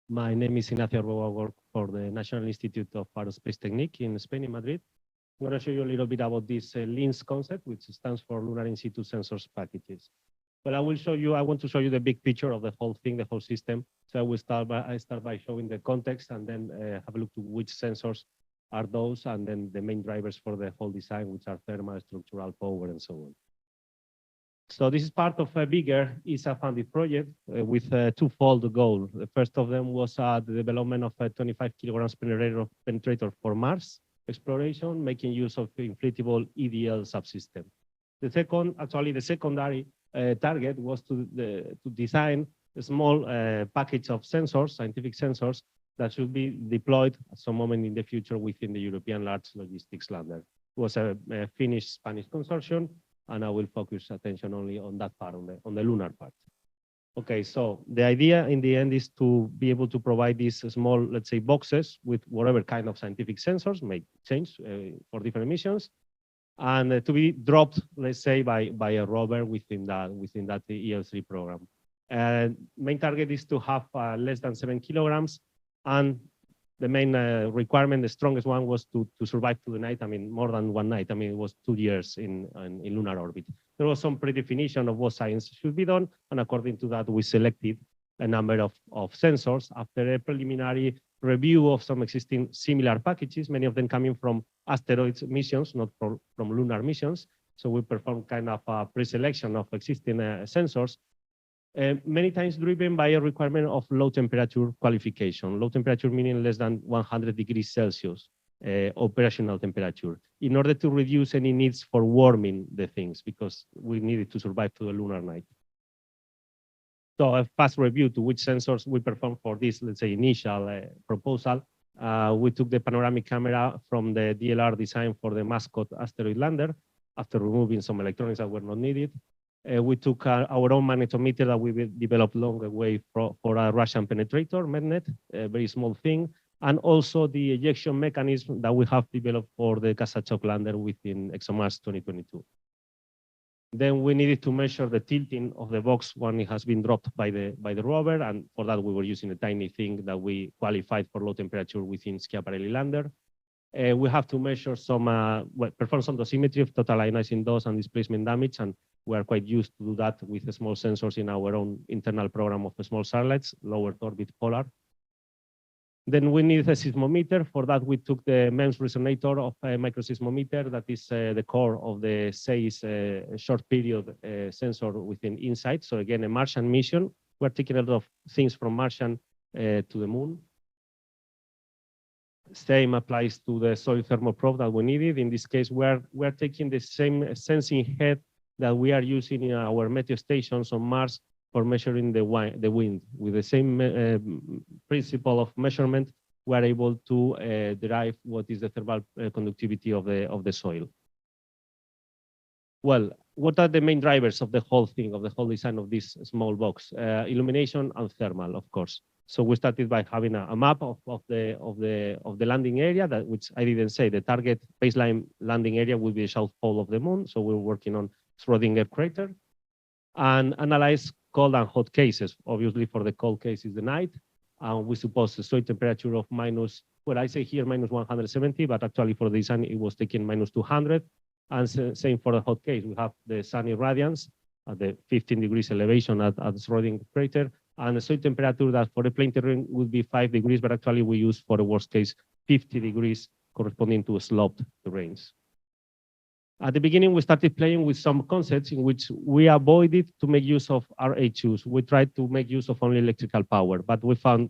My name is Ignacio Arruego. I work for the National Institute of Aerospace Technique in Spain, in Madrid. I'm going to show you a little bit about this LINS concept, which stands for Lunar In-Situ Sensors Packages. But I want to show you the big picture of the whole thing, the whole system. So I start by showing the context and then have a look to which sensors are those, and then the main drivers for the whole design, which are thermal, structural, power, and so on. So this is part of a bigger ESA-funded project with a twofold goal. The first of them was the development of a 25 kilograms penetrator for Mars exploration, making use of inflatable EDL subsystem. The secondary target was to design a small package of sensors, scientific sensors, that should be deployed at some moment in the future within the European Large Logistics Lander. It was a Finnish Spanish consortium, and I will focus attention only on that part, on the lunar part. Okay, so the idea in the end is to be able to provide these small, let's say, boxes with whatever kind of scientific sensors may change for different missions, and to be dropped, let's say, by a rover within that EL3 program. Main target is to have less than 7 kilograms, and the main requirement, the strongest one, was to survive to the night. I mean, more than one night. I mean, it was 2 years in lunar orbit. There was some predefinition of what science should be done, and according to that, we selected a number of sensors after a preliminary review of some existing similar packages, many of them coming from asteroids missions, not from lunar missions. So we performed kind of a pre-selection of existing sensors, many times driven by a requirement of low temperature qualification. Low temperature meaning less than 100 degrees Celsius operational temperature, in order to reduce any needs for warming the things, because we needed to survive to the lunar night. So a fast review to which sensors we performed for this, let's say, initial proposal. We took the panoramic camera from the DLR design for the Mascot asteroid lander after removing some electronics that were not needed. We took our own magnetometer that we developed long away for a Russian penetrator, magnet, a very small thing, and also the ejection mechanism that we have developed for the Kazachok lander within ExoMars 2022. Then we needed to measure the tilting of the box when it has been dropped by the rover, and for that we were using a tiny thing that we qualified for low temperature within Schiaparelli lander. We have to measure perform some dosimetry of total ionizing dose and displacement damage, and we are quite used to do that with the small sensors in our own internal program of the small satellites, low Earth orbit polar. Then we need a seismometer. For that, we took the MEMS resonator of a microseismometer that is the core of the SEIS short period sensor within In-Situ. So again, a Martian mission. We're taking a lot of things from Martian to the moon. Same applies to the soil thermal probe that we needed. In this case, we're taking the same sensing head that we are using in our meteo stations on Mars for measuring the wind. With the same principle of measurement, we are able to derive what is the thermal conductivity of the soil. Well, what are the main drivers of the whole thing, of the whole design of this small box? Illumination and thermal, of course. So we started by having a map of the landing area, which I didn't say. The target baseline landing area will be the south pole of the moon. So we're working on Schrödinger crater, and analyze cold and hot cases. Obviously, for the cold case is the night. We suppose the soil temperature of minus, well, I say here minus 170, but actually for the design, it was taking minus 200. And same for the hot case. We have the sun irradiance at the 15 degrees elevation at the Schrödinger crater, and the soil temperature that for the plane terrain would be 5 degrees, but actually we use for the worst case 50 degrees corresponding to sloped terrains. At the beginning, we started playing with some concepts in which we avoided to make use of RHUs. We tried to make use of only electrical power, but we found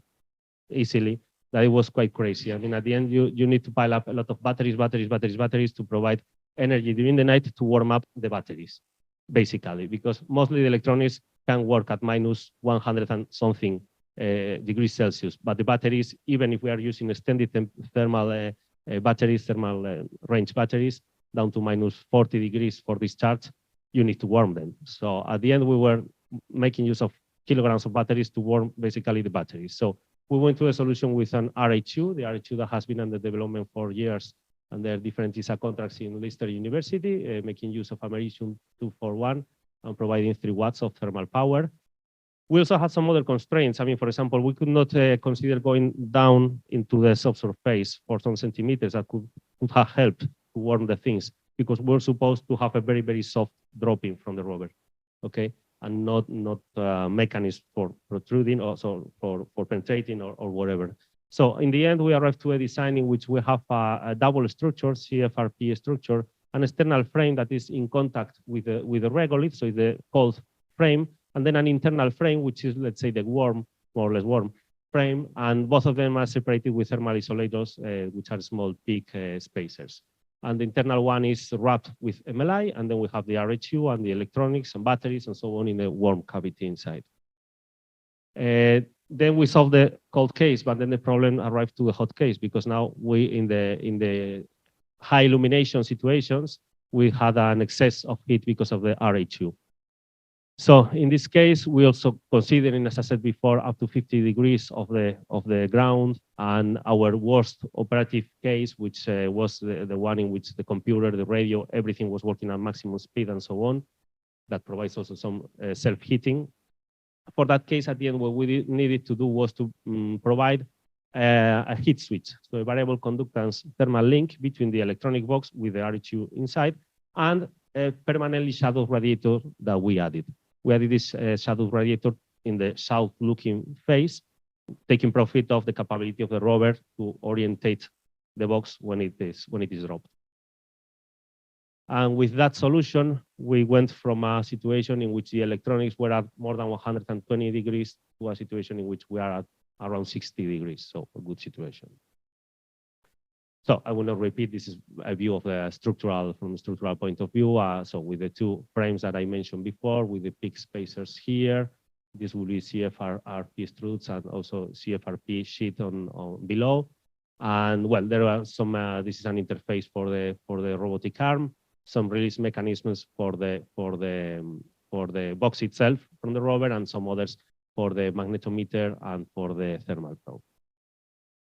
easily that it was quite crazy. I mean, at the end, you need to pile up a lot of batteries to provide energy during the night to warm up the batteries, basically, because mostly the electronics can work at minus 100 and something degrees Celsius. But the batteries, even if we are using extended thermal batteries, thermal range batteries, down to minus 40 degrees for discharge, you need to warm them. So at the end, we were making use of kilograms of batteries to warm basically the batteries. So we went to a solution with an RHU, the RHU that has been under development for years under different ESA contracts in Leicester University, making use of americium-241 and providing 3 watts of thermal power. We also had some other constraints. I mean, for example, we could not consider going down into the subsurface for some centimeters that could have helped to warm the things, because we're supposed to have a very, very soft dropping from the rover, okay? And not mechanism for protruding or so for penetrating or whatever. So in the end, we arrived to a design in which we have a double structure, CFRP structure, an external frame that is in contact with the regolith, so the cold frame, and then an internal frame, which is, let's say, the warm, more or less warm frame, and both of them are separated with thermal isolators, which are small peak spacers. And the internal one is wrapped with MLI, and then we have the RHU and the electronics and batteries and so on in the warm cavity inside. Then we solved the cold case, but then the problem arrived to the hot case, because now we, in the high illumination situations, we had an excess of heat because of the RHU. So in this case, we also considering, as I said before, up to 50 degrees of the ground, and our worst operative case, which was the one in which the computer, the radio, everything was working at maximum speed and so on. That provides also some self-heating. For that case, at the end, what we needed to do was to provide a heat switch, so a variable conductance thermal link between the electronic box with the RHU inside and a permanently shadowed radiator that we added. We added this shadow radiator in the south-looking face, taking profit of the capability of the rover to orientate the box when it is dropped. And with that solution, we went from a situation in which the electronics were at more than 120 degrees to a situation in which we are at around 60 degrees, so a good situation. So I will not repeat, this is a view of the from a structural point of view. So with the two frames that I mentioned before, with the peak spacers here, this will be CFRP struts and also CFRP sheet on below. And well, there are some, this is an interface for the robotic arm, some release mechanisms for the box itself from the rover, and some others for the magnetometer and for the thermal probe.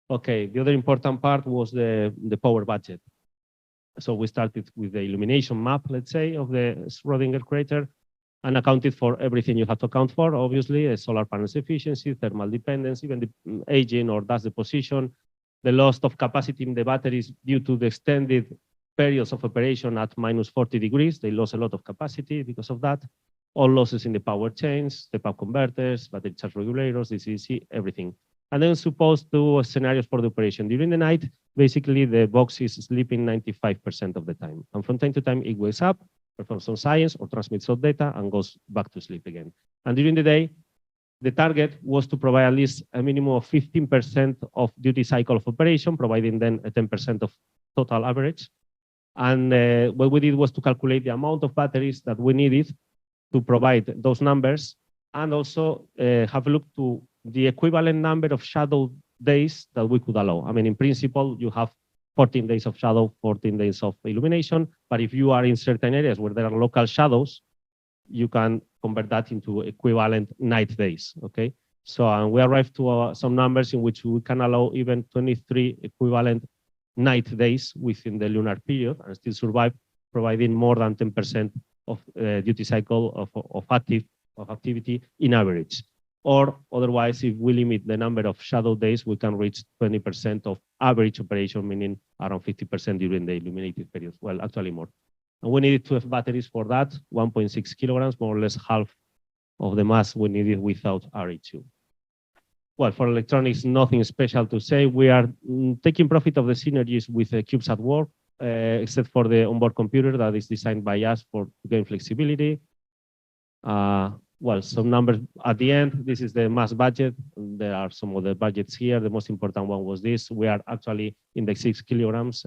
Okay, the other important part was the power budget. So we started with the illumination map, let's say, of the Schrödinger crater, and accounted for everything you have to account for, obviously, solar panels efficiency, thermal dependence, even the aging or dust deposition, the loss of capacity in the batteries due to the extended periods of operation at minus 40 degrees. They lost a lot of capacity because of that. All losses in the power chains, step-up converters, battery charge regulators, DC-DC, everything. And then supposed to scenarios for the operation. During the night, basically the box is sleeping 95% of the time. And from time to time, it wakes up, performs some science or transmits some data and goes back to sleep again. And during the day, the target was to provide at least a minimum of 15% of duty cycle of operation, providing then a 10% of total average. And what we did was to calculate the amount of batteries that we needed to provide those numbers, and also have a look to the equivalent number of shadow days that we could allow. I mean, in principle, you have 14 days of shadow, 14 days of illumination, but if you are in certain areas where there are local shadows, you can convert that into equivalent night days, okay? So we arrived to some numbers in which we can allow even 23 equivalent night days within the lunar period and still survive, providing more than 10% of duty cycle of activity in average. Or otherwise, if we limit the number of shadow days, we can reach 20% of average operation, meaning around 50% during the illuminated periods. Well, actually more. And we needed 12 batteries for that, 1.6 kilograms, more or less half of the mass we needed without RHU. Well, for electronics, nothing special to say. We are taking profit of the synergies with the CubeSat work, except for the onboard computer that is designed by us to gain flexibility. Well, some numbers at the end. This is the mass budget. There are some other budgets here. The most important one was this. We are actually in the 6 kilograms,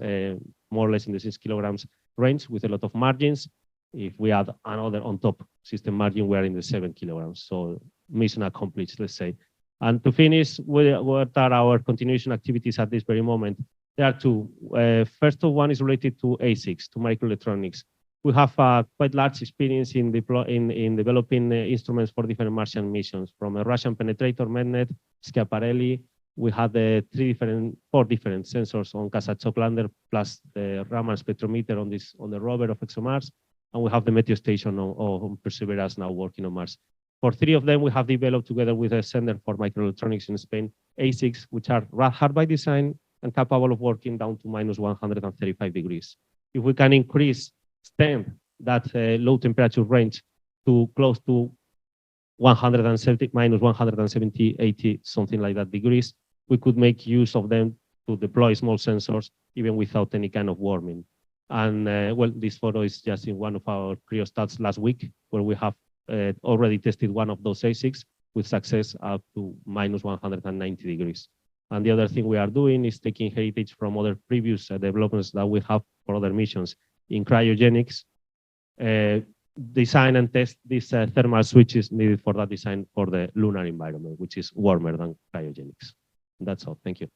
more or less in the 6 kilograms range with a lot of margins. If we add another on top system margin, we are in the 7 kilograms. So mission accomplished, let's say. And to finish, what are our continuation activities at this very moment? There are two. First one is related to ASICs, to microelectronics. We have quite large experience in developing instruments for different Martian missions, from a Russian penetrator, MedNet, Schiaparelli. We had four different sensors on Kazachok lander, plus the Raman spectrometer on the rover of ExoMars, and we have the Meteo station on Perseverance now working on Mars. For 3 of them, we have developed together with a Center for Microelectronics in Spain, ASICs, which are hard by design and capable of working down to minus 135 degrees. If we can increase, extend that low temperature range to close to 170, minus 170, 80, something like that degrees, we could make use of them to deploy small sensors even without any kind of warming. And well, this photo is just in one of our cryostats last week, where we have already tested one of those ASICs with success up to minus 190 degrees. And the other thing we are doing is taking heritage from other previous developments that we have for other missions in cryogenics, design and test these thermal switches needed for that design for the lunar environment, which is warmer than cryogenics. That's all. Thank you.